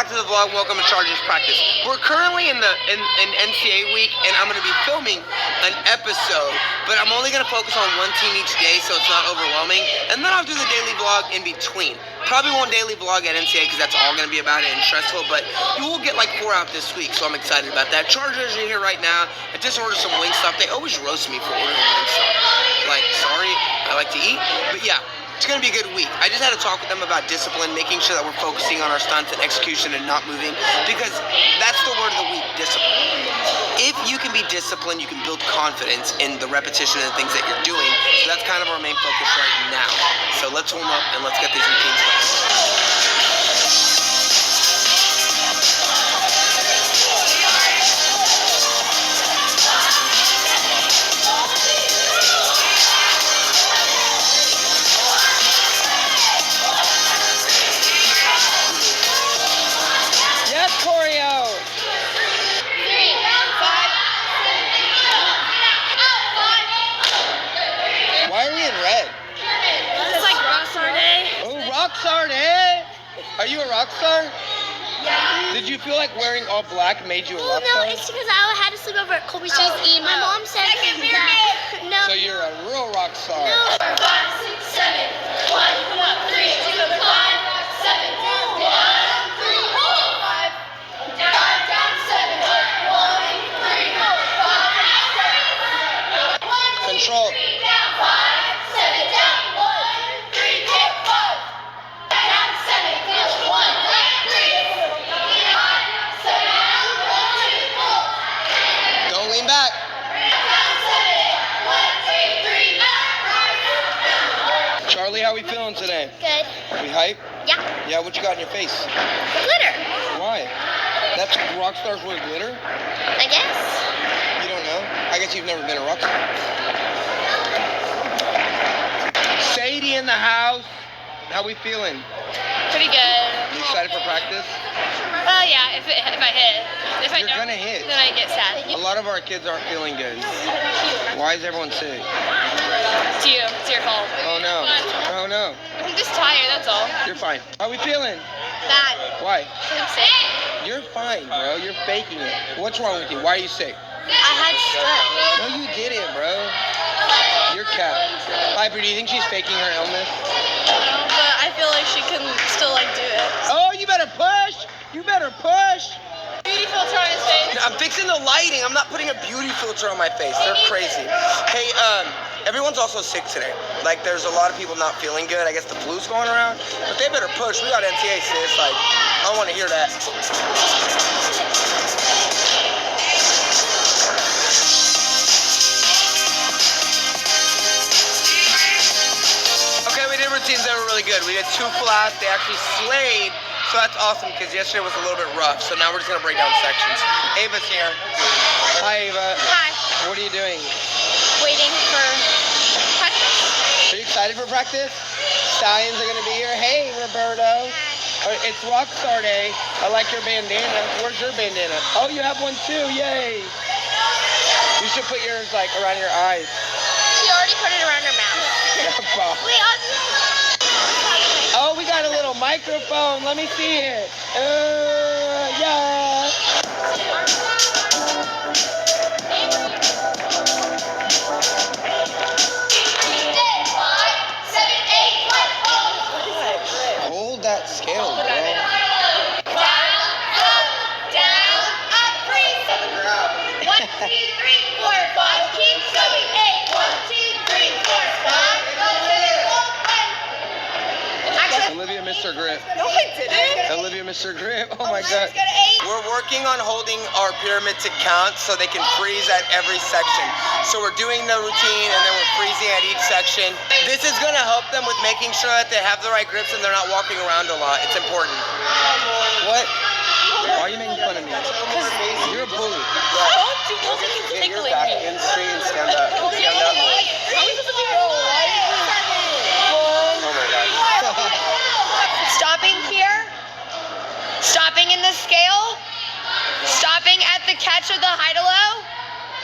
back to the vlog. Welcome to Chargers practice. We're currently in NCA week, and I'm going to be filming an episode, but I'm only going to focus on one team each day, so it's not overwhelming. And then I'll do the daily vlog in between. Probably won't daily vlog at NCA because that's all going to be about it and stressful, but you will get like 4 out this week, so I'm excited about that. Chargers are here right now. I just ordered some Wingstop. They always roast me for ordering Wingstop. Like, sorry, I like to eat, but yeah. It's going to be a good week. I just had to talk with them about discipline, making sure that we're focusing on our stunts and execution and not moving, because that's the word of the week, discipline. If you can be disciplined, you can build confidence in the repetition and the things that you're doing. So that's kind of our main focus right now. So let's warm up and let's get these routines done. Rockstar day? Are you a rock star? Yeah. Did you feel like wearing all black made you a rock star? No, it's because I had to sleep over at Colby's house. My mom said that. No. So you're a real rock star. No. 5, 6, 7, 1, 3, 2, 5, 7, 1, 3, 4, 5, down, 7, 1, 3, 4, 5, 7, Control. 3, down, 5, 7, down, 1, 3, 4, 5. Back. Charlie, how we feeling today? Good. We hype? Yeah. Yeah, what you got in your face? Glitter. Why? That's rock stars wear glitter? I guess. You don't know? I guess you've never been a rock star. Sadie in the house. How we feeling? Pretty good. You excited for practice? Well, yeah, if I hit. If I You're don't, gonna hit. then I get sad. A lot of our kids aren't feeling good. Why is everyone sick? It's you. It's your fault. Oh no. Oh no. I'm just tired, that's all. You're fine. How we feeling? Bad. Why? I'm sick. You're fine, bro. You're faking it. What's wrong with you? Why are you sick? I had strep. No, you didn't, bro. You're cap. Piper, do you think she's faking her illness? No, but I feel like she can still do it. Oh, you better push. You better push. Beauty filter on his face. I'm fixing the lighting. I'm not putting a beauty filter on my face. They're crazy. Hey, everyone's also sick today. Like, there's a lot of people not feeling good. I guess the flu's going around. But they better push. We got NCA, sis. Like, I don't want to hear that. Okay, we did routines that were really good. We did 2 flats. They actually slayed. So that's awesome because yesterday was a little bit rough. So now we're just going to break down sections. Ava's here. Hi, Ava. Hi. What are you doing? Waiting for practice. Are you excited for practice? Stallions are going to be here. Hey, Roberto. It's Rockstar Day. I like your bandana. Where's your bandana? Oh, you have one too. Yay. You should put yours like around your eyes. She already put it around her mouth. Wait, oh, we got a little microphone. Let me see it. Yeah. Hold that scale, bro. Down, up, freeze. 1, 2, 3, 4, 5. Keep going. 8. 1, 2, 3, 4, 5. Olivia missed her grip. No, I didn't. Olivia missed her grip. Oh my God. We're working on holding our pyramid to count so they can freeze at every section. So we're doing the routine and then we're freezing at each section. This is going to help them with making sure that they have the right grips and they're not walking around a lot. It's important. What? Why are you making fun of me? You're a bully. Get your back in straight and stand up. Stand up. Oh my God. Stopping here. Stopping in the scale. Stopping at the catch of the high to low.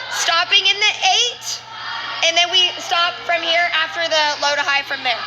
Stopping in the 8. And then we stop from here after the low to high from there.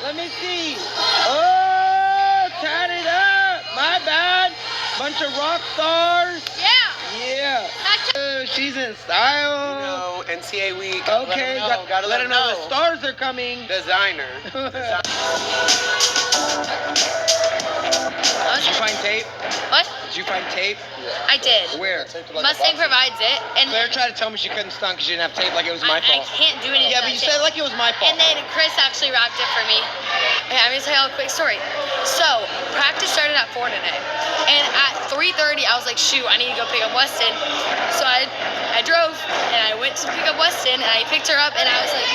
Let me see. Oh, tied it up. My bad. Bunch of rock stars. Yeah. Yeah. She's in style. You know, NCA week. Okay, gotta let her know the stars are coming. Designer. Did you find tape? What? Did you find tape? I did. Where? Mustang provides it, and Claire tried to tell me she couldn't stunt because she didn't have tape, like it was my I fault. can't do anything. Yeah, but you said it like it was my fault. And then Chris actually wrapped it for me. Okay, I'm gonna tell you all a quick story. So practice started at 4 today, and at 3:30 I was like, shoot, I need to go pick up Weston. So I drove and I went to pick up Weston, and I picked her up, and I was like,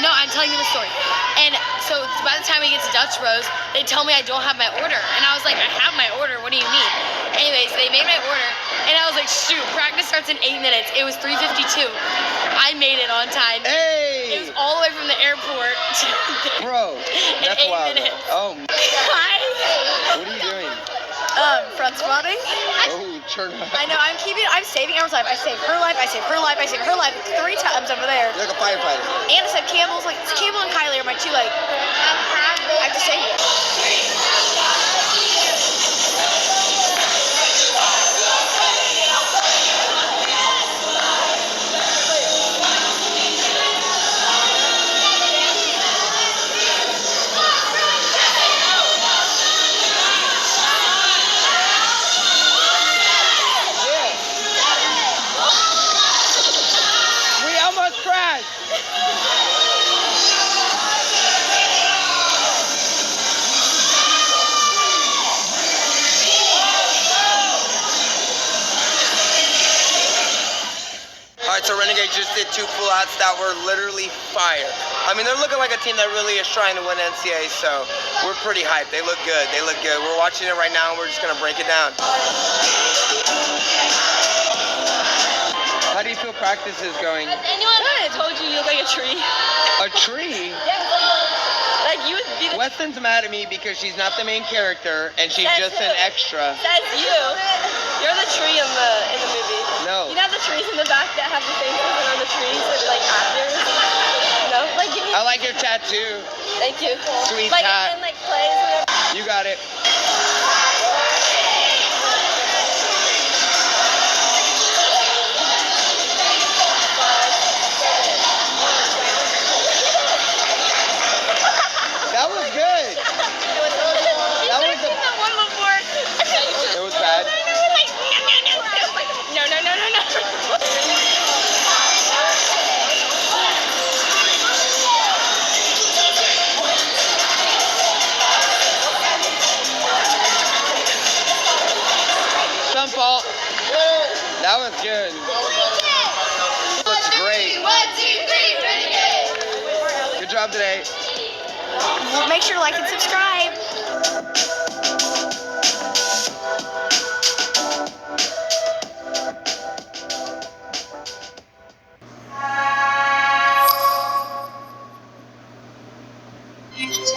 no, I'm telling you the story. And so by the time we get to Dutch Bros, they tell me I don't have my order, and I was like, I have my order. What do you mean? Anyways, they made my order, and I was like, shoot, practice starts in 8 minutes. It was 3:52. I made it on time. Hey! It was all the way from the airport to Bro, in that's 8 wild. minutes. Oh, Hi. what are you doing? Front spotting. Oh, turn up. I know, I'm saving everyone's life. I saved her life, I saved her life, I saved her life 3 times over there. You're like a firefighter. And I said Campbell and Kylie are my two, like, I have to save them. We almost crashed. Alright, so Renegades just did 2 full outs that were literally fire. I mean, they're looking like a team that really is trying to win NCA, so we're pretty hyped. They look good. They look good. We're watching it right now, and we're just going to break it down. How do you feel practice is going? Has anyone told you look like a tree? A tree? Yeah. Like you would be the Weston's mad at me because she's not the main character, and she's Says just an who? extra. Says you. You're the tree in the movie. No. You know the trees in the back that have the faces and are the trees that like actors? No? Like give me I like your tattoo. Thank you. Sweet like tat. and like plays and everything. You got it. That was good. That was I've seen that one before. It was bad. No. Some fault. That was good. Looks great. 1, 2, 3, Good job today. make sure to like and subscribe. Thank you.